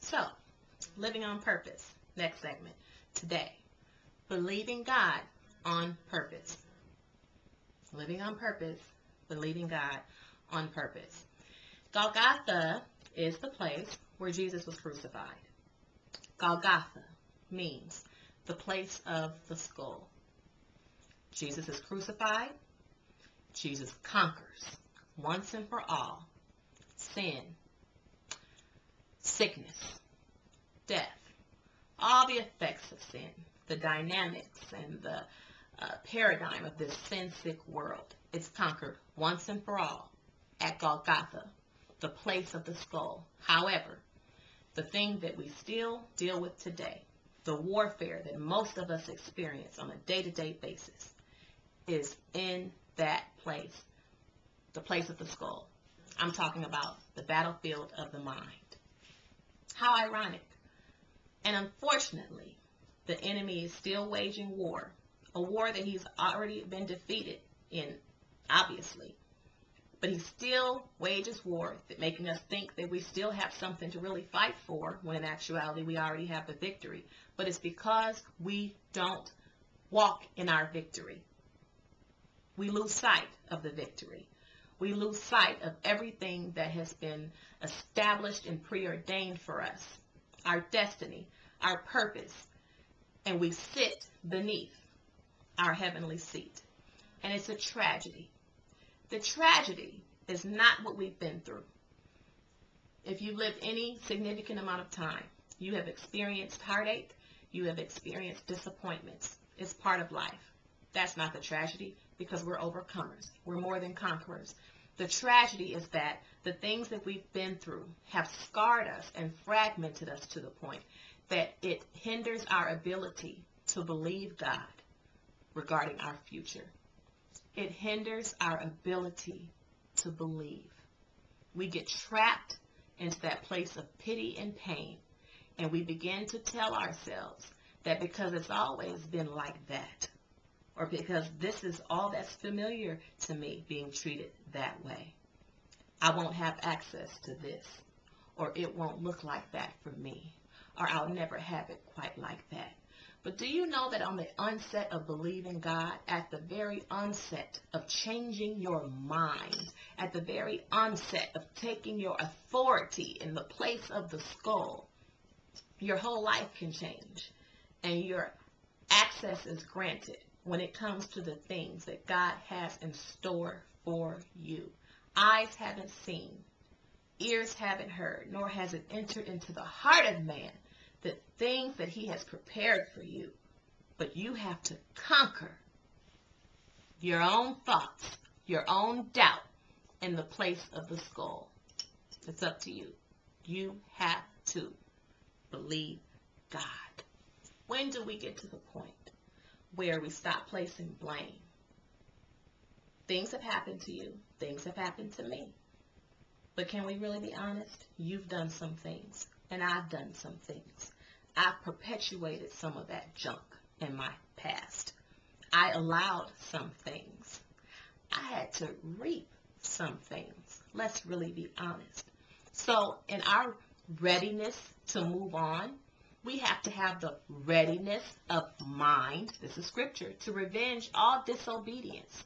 So, living on purpose. Next segment. Today, believing God on purpose. Living on purpose, believing God on purpose. Golgotha is the place where Jesus was crucified. Golgotha means the place of the skull. Jesus is crucified. Jesus conquers once and for all sin, sickness, death, all the effects of sin, the dynamics and the paradigm of this sin-sick world. It's conquered once and for all at Golgotha, the place of the skull. However, the thing that we still deal with today, the warfare that most of us experience on a day-to-day basis, is in that place, the place of the skull. I'm talking about the battlefield of the mind. How ironic. And unfortunately, the enemy is still waging war, a war that he's already been defeated in, obviously. But he still wages war, making us think that we still have something to really fight for, when in actuality we already have the victory. But it's because we don't walk in our victory. We lose sight of the victory. We lose sight of everything that has been established and preordained for us, our destiny, our purpose, and we sit beneath our heavenly seat. And it's a tragedy. The tragedy is not what we've been through. If you lived any significant amount of time, you have experienced heartache, you have experienced disappointments. It's part of life. That's not the tragedy, because we're overcomers. We're more than conquerors. The tragedy is that the things that we've been through have scarred us and fragmented us to the point that it hinders our ability to believe God regarding our future. It hinders our ability to believe. We get trapped into that place of pity and pain, and we begin to tell ourselves that because it's always been like that, or because this is all that's familiar to me, being treated that way, I won't have access to this, or it won't look like that for me, or I'll never have it quite like that. But do you know that on the onset of believing God, at the very onset of changing your mind, at the very onset of taking your authority in the place of the skull, your whole life can change, and your access is granted when it comes to the things that God has in store for you. Eyes haven't seen, ears haven't heard, nor has it entered into the heart of man the things that he has prepared for you. But you have to conquer your own thoughts, your own doubt in the place of the skull. It's up to you. You have to believe God. When do we get to the point where we stop placing blame? Things have happened to you. Things have happened to me. But can we really be honest? You've done some things, and I've done some things. I've perpetuated some of that junk in my past. I allowed some things. I had to reap some things. Let's really be honest. So in our readiness to move on, we have to have the readiness of mind, this is scripture, to revenge all disobedience.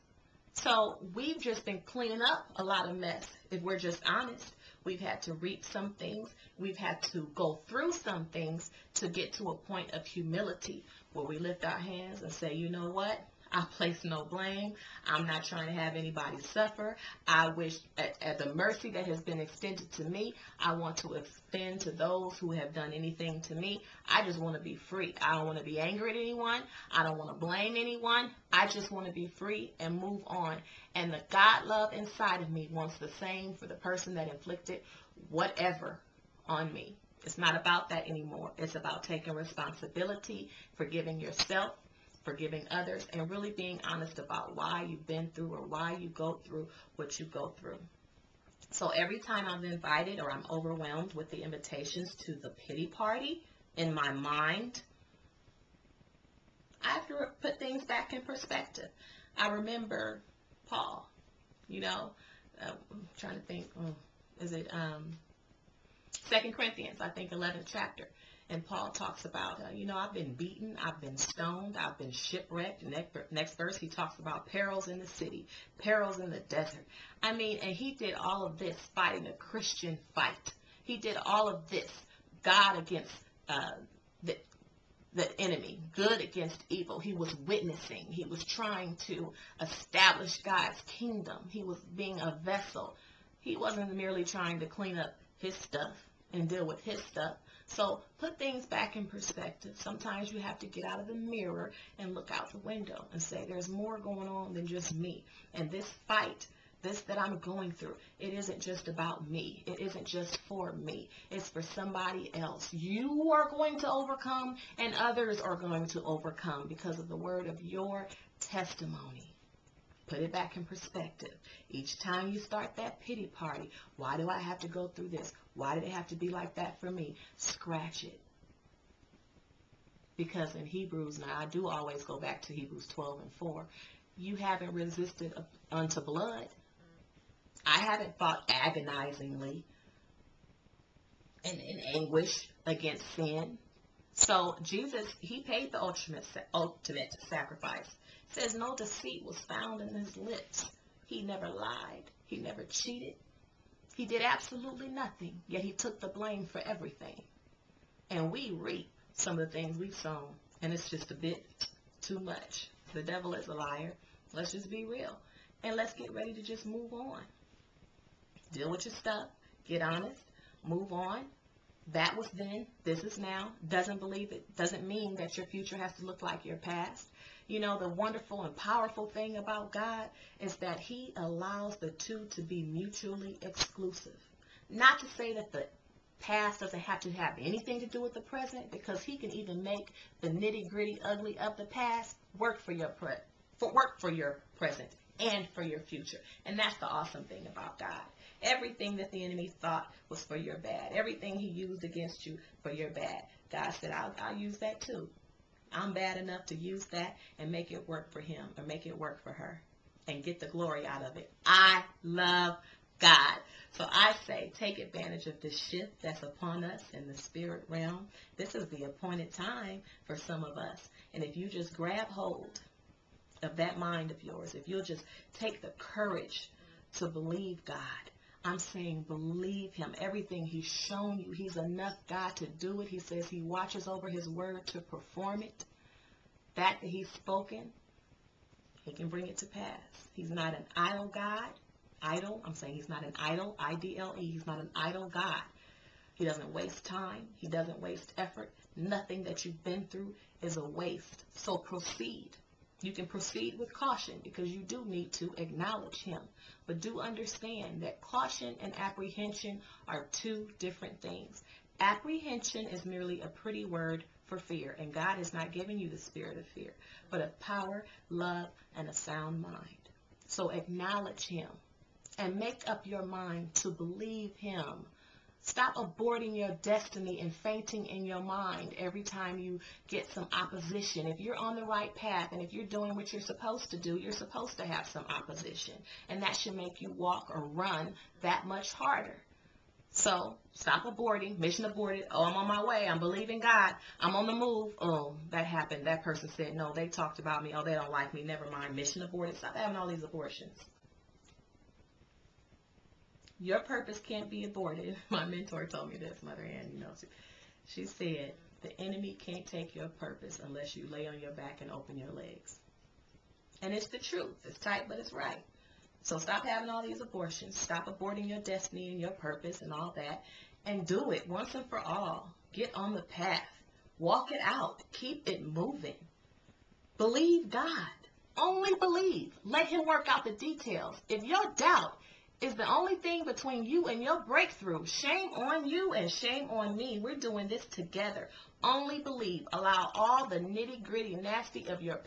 So we've just been cleaning up a lot of mess. If we're just honest, we've had to reap some things. We've had to go through some things to get to a point of humility where we lift our hands and say, you know what? I place no blame. I'm not trying to have anybody suffer. I wish at the mercy that has been extended to me, I want to extend to those who have done anything to me. I just want to be free. I don't want to be angry at anyone. I don't want to blame anyone. I just want to be free and move on. And the God love inside of me wants the same for the person that inflicted whatever on me. It's not about that anymore. It's about taking responsibility, forgiving yourself, forgiving others, and really being honest about why you've been through or why you go through what you go through. So every time I'm invited or I'm overwhelmed with the invitations to the pity party in my mind, I have to put things back in perspective. I remember Paul, I'm trying to think, is it 2 Corinthians, I think 11th chapter. And Paul talks about, I've been beaten, I've been stoned, I've been shipwrecked. Next verse, he talks about perils in the city, perils in the desert. And he did all of this fighting a Christian fight. He did all of this, God against the enemy, good against evil. He was witnessing. He was trying to establish God's kingdom. He was being a vessel. He wasn't merely trying to clean up his stuff and deal with his stuff. So put things back in perspective. Sometimes you have to get out of the mirror and look out the window and say, there's more going on than just me. And this fight, this that I'm going through, it isn't just about me. It isn't just for me. It's for somebody else. You are going to overcome, and others are going to overcome because of the word of your testimony. Put it back in perspective. Each time you start that pity party, why do I have to go through this? Why did it have to be like that for me? Scratch it. Because in Hebrews, now I do always go back to Hebrews 12:4, you haven't resisted unto blood. I haven't fought agonizingly and in anguish against sin. So Jesus, he paid the ultimate sacrifice. It says no deceit was found in his lips. He never lied. He never cheated. He did absolutely nothing, yet he took the blame for everything. And we reap some of the things we've sown, and it's just a bit too much. The devil is a liar. Let's just be real. And let's get ready to just move on. Deal with your stuff. Get honest. Move on. That was then. This is now. Doesn't mean that your future has to look like your past. The wonderful and powerful thing about God is that he allows the two to be mutually exclusive. Not to say that the past doesn't have to have anything to do with the present, because he can even make the nitty-gritty ugly of the past work for your present and for your future. And that's the awesome thing about God. Everything that the enemy thought was for your bad, everything he used against you for your bad, God said, I'll use that too. I'm bad enough to use that and make it work for him or make it work for her and get the glory out of it. I love God. So I say, take advantage of this shift that's upon us in the spirit realm. This is the appointed time for some of us. And if you just grab hold of that mind of yours, if you'll just take the courage to believe God, I'm saying believe him. Everything he's shown you, he's enough God to do it. He says he watches over his word to perform it. That he's spoken, he can bring it to pass. He's not an idle God. I'm saying he's not an idle, I-D-L-E. He's not an idle God. He doesn't waste time. He doesn't waste effort. Nothing that you've been through is a waste. So proceed. You can proceed with caution because you do need to acknowledge him. But do understand that caution and apprehension are two different things. Apprehension is merely a pretty word for fear, and God has not given you the spirit of fear, but of power, love, and a sound mind. So acknowledge him and make up your mind to believe him. Stop aborting your destiny and fainting in your mind every time you get some opposition. If you're on the right path and if you're doing what you're supposed to do, you're supposed to have some opposition. And that should make you walk or run that much harder. So stop aborting. Mission aborted. Oh, I'm on my way. I'm believing God. I'm on the move. Oh, that happened. That person said, no, they talked about me. Oh, they don't like me. Never mind. Mission aborted. Stop having all these abortions. Your purpose can't be aborted. My mentor told me this, Mother Ann, she said, the enemy can't take your purpose unless you lay on your back and open your legs. And it's the truth. It's tight, but it's right. So stop having all these abortions. Stop aborting your destiny and your purpose and all that. And do it once and for all. Get on the path. Walk it out. Keep it moving. Believe God. Only believe. Let him work out the details. If your doubt is the only thing between you and your breakthrough, shame on you and shame on me. We're doing this together. Only believe. Allow all the nitty-gritty nasty of your